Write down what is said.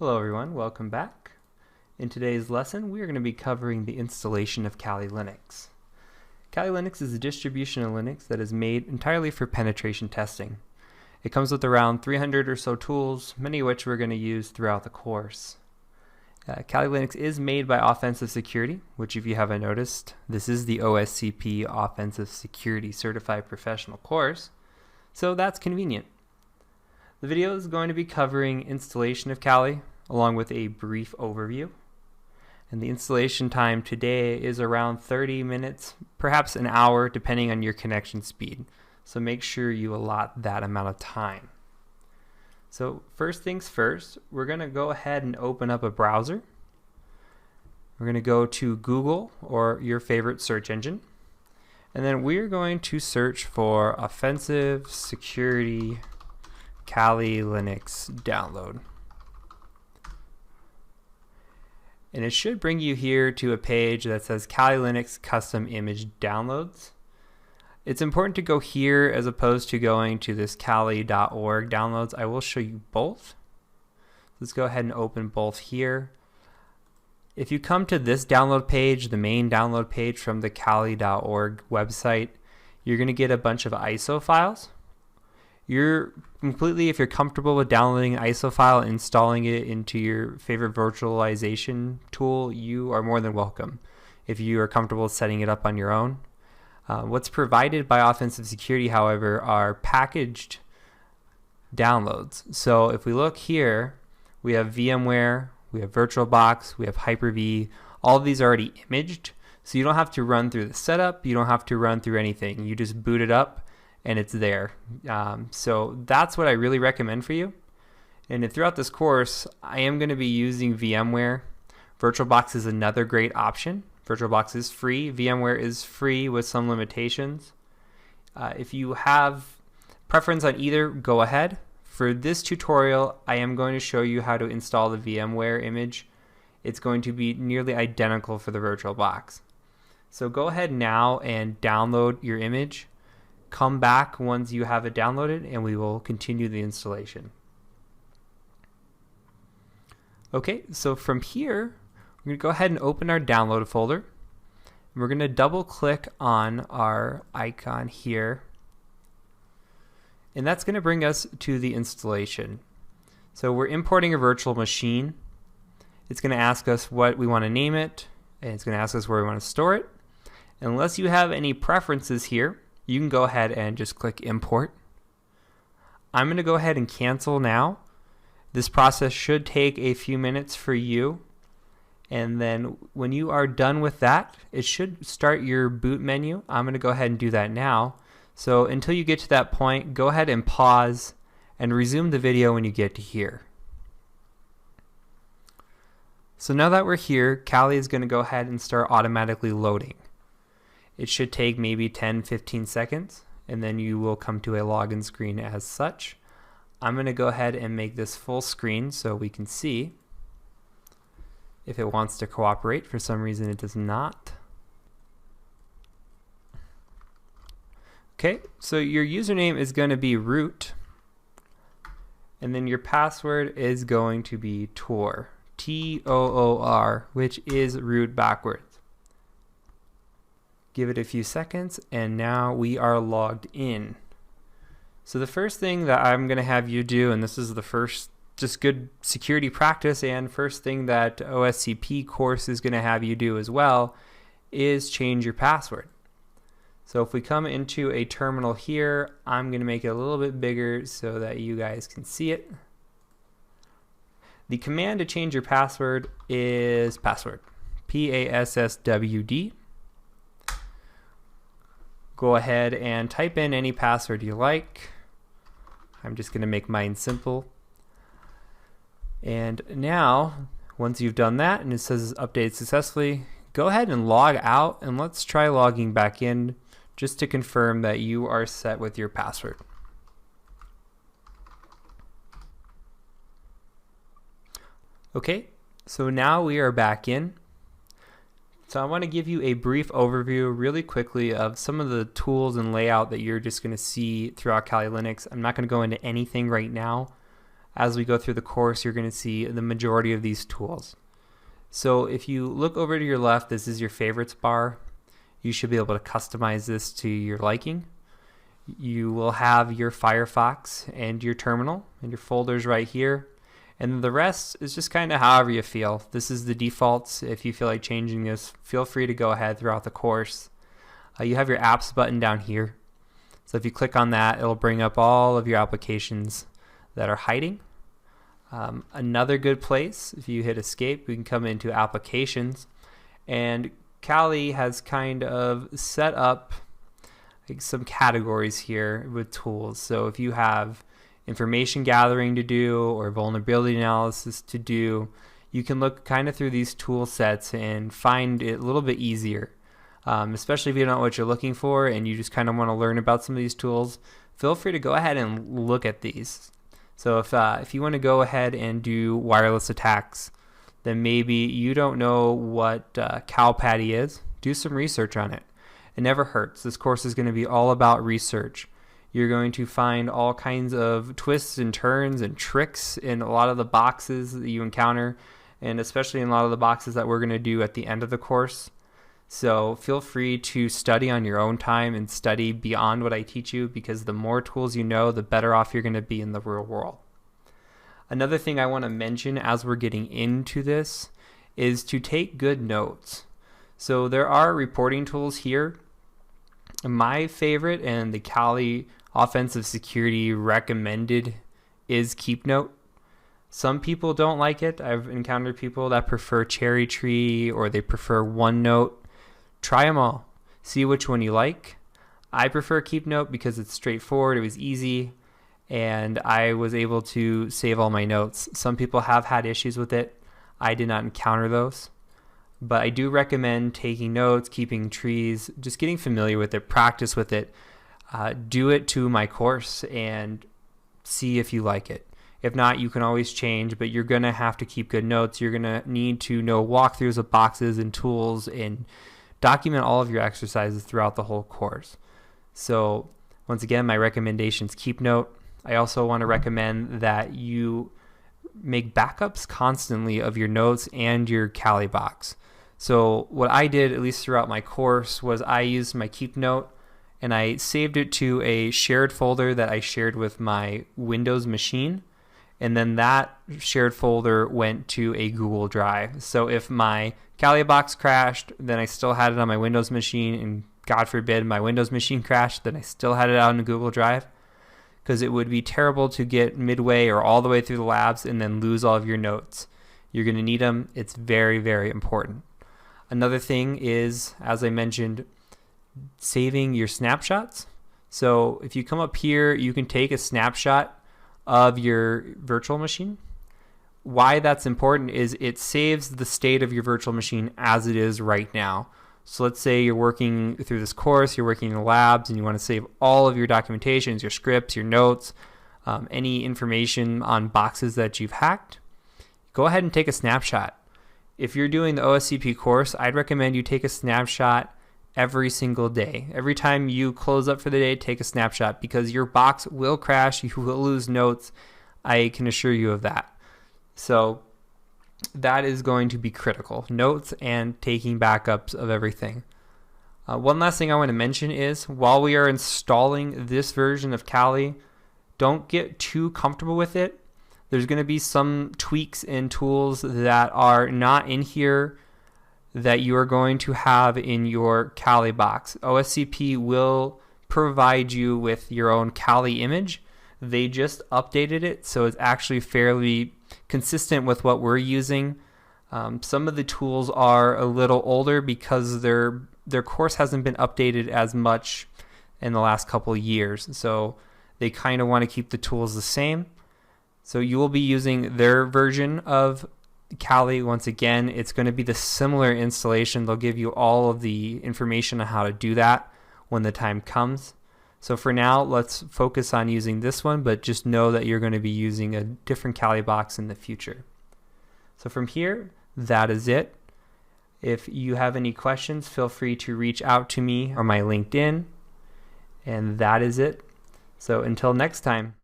Hello everyone, welcome back. In today's lesson, we are going to be covering the installation of Kali Linux. Kali Linux is a distribution of Linux that is made entirely for penetration testing. It comes with around 300 or so tools, many of which we're going to use throughout the course. Kali Linux is made by Offensive Security, which if you haven't noticed, this is the OSCP Offensive Security Certified Professional course, so that's convenient. The video is going to be covering installation of Kali, along with a brief overview. And the installation time today is around 30 minutes, perhaps an hour, depending on your connection speed. So make sure you allot that amount of time. So first things first, we're going to go ahead and open up a browser. We're going to go to Google or your favorite search engine. And then we're going to search for Offensive Security Kali Linux download. And it should bring you here to a page that says Kali Linux custom image downloads. It's important to go here as opposed to going to this kali.org downloads. I will show you both. Let's go ahead and open both here. If you come to this download page, the main download page from the kali.org website, you're going to get a bunch of ISO files. If you're comfortable with downloading an ISO file and installing it into your favorite virtualization tool, you are more than welcome. If you are comfortable setting it up on your own. What's provided by Offensive Security, however, are packaged downloads. So if we look here, we have VMware, we have VirtualBox, we have Hyper-V. All of these are already imaged, so you don't have to run through the setup, you don't have to run through anything. You just boot it up and it's there. So that's what I really recommend for you. And throughout this course, I am going to be using VMware. VirtualBox is another great option. VirtualBox is free. VMware is free with some limitations. If you have preference on either, go ahead. For this tutorial, I am going to show you how to install the VMware image. It's going to be nearly identical for the VirtualBox. So go ahead now and download your image. Come back once you have it downloaded and we will continue the installation. Okay, so from here, we're going to go ahead and open our download folder. We're going to double click on our icon here. And that's going to bring us to the installation. So we're importing a virtual machine. It's going to ask us what we want to name it, and it's going to ask us where we want to store it. Unless you have any preferences here, you can go ahead and just click import. I'm going to go ahead and cancel now. This process should take a few minutes for you. And then when you are done with that, it should start your boot menu. I'm going to go ahead and do that now. So until you get to that point, go ahead and pause and resume the video when you get to here. So now that we're here, Kali is going to go ahead and start automatically loading. It should take maybe 10-15 seconds, and then you will come to a login screen as such. I'm going to go ahead and make this full screen so we can see if it wants to cooperate. For some reason it does not. Okay, so your username is going to be root, and then your password is going to be Tor, T-O-O-R, which is root backwards. Give it a few seconds, and now we are logged in. So the first thing that I'm going to have you do, and this is the first just good security practice and first thing that OSCP course is going to have you do as well, is change your password. So if we come into a terminal here, I'm going to make it a little bit bigger so that you guys can see it. The command to change your password is password, P-A-S-S-W-D. Go ahead and type in any password you like. I'm just going to make mine simple. And now, once you've done that and it says updated successfully, go ahead and log out, and let's try logging back in just to confirm that you are set with your password. Okay, so now we are back in. So I want to give you a brief overview really quickly of some of the tools and layout that you're just going to see throughout Kali Linux. I'm not going to go into anything right now. as we go through the course, you're going to see the majority of these tools. So if you look over to your left, this is your favorites bar. You should be able to customize this to your liking. You will have your Firefox and your terminal and your folders right here. And the rest is just kind of however you feel. This is the defaults. If you feel like changing this, feel free to go ahead throughout the course. You have your apps button down here. So if you click on that, it'll bring up all of your applications that are hiding. Another good place, if you hit escape, we can come into applications. And Kali has kind of set up some categories here with tools. So if you have information gathering to do or vulnerability analysis to do, you can look kind of through these tool sets and find it a little bit easier. Especially if you don't know what you're looking for and you just kind of want to learn about some of these tools, feel free to go ahead and look at these. So if you want to go ahead and do wireless attacks, then maybe you don't know what CalPatty is, do some research on it. It never hurts. This course is going to be all about research. You're going to find all kinds of twists and turns and tricks in a lot of the boxes that you encounter, and especially in a lot of the boxes that we're going to do at the end of the course. So feel free to study on your own time and study beyond what I teach you, because the more tools you know, the better off you're going to be in the real world. Another thing I want to mention as we're getting into this is to take good notes. So there are reporting tools here. My favorite and the Kali Offensive Security recommended is KeepNote. Some people don't like it. I've encountered people that prefer Cherry Tree or they prefer OneNote. Try them all. See which one you like. I prefer KeepNote because it's straightforward, it was easy, and I was able to save all my notes. Some people have had issues with it. I did not encounter those. But I do recommend taking notes, keeping trees, just getting familiar with it, practice with it. Do it to my course and see if you like it. If not, you can always change, but you're going to have to keep good notes. You're going to need to know walkthroughs of boxes and tools and document all of your exercises throughout the whole course. So once again, my recommendation is KeepNote. I also want to recommend that you make backups constantly of your notes and your Kali box. So what I did, at least throughout my course, was I used my KeepNote and I saved it to a shared folder that I shared with my Windows machine. And then that shared folder went to a Google Drive. So if my Kali box crashed, then I still had it on my Windows machine, and God forbid my Windows machine crashed, then I still had it out in Google Drive, because it would be terrible to get midway or all the way through the labs and then lose all of your notes. You're going to need them. It's very, very important. Another thing is, as I mentioned, saving your snapshots. So if you come up here, you can take a snapshot of your virtual machine. Why that's important is it saves the state of your virtual machine as it is right now. So let's say you're working through this course, you're working in the labs, and you want to save all of your documentations, your scripts, your notes, any information on boxes that you've hacked. Go ahead and take a snapshot. If you're doing the OSCP course, I'd recommend you take a snapshot every single day. Every time you close up for the day, take a snapshot, because your box will crash, you will lose notes. I can assure you of that. So that is going to be critical. Notes and taking backups of everything. One last thing I want to mention is, while we are installing this version of Kali, don't get too comfortable with it. There's going to be some tweaks and tools that are not in here that you are going to have in your Kali box. OSCP will provide you with your own Kali image. They just updated it, so it's actually fairly consistent with what we're using. Some of the tools are a little older because their course hasn't been updated as much in the last couple of years, so they kind of want to keep the tools the same. So you will be using their version of Kali. Once again, it's going to be the similar installation. They'll give you all of the information on how to do that when the time comes. So for now, let's focus on using this one, but just know that you're going to be using a different Kali box in the future. So from here, that is it. If you have any questions, feel free to reach out to me or my LinkedIn. And that is it. So until next time.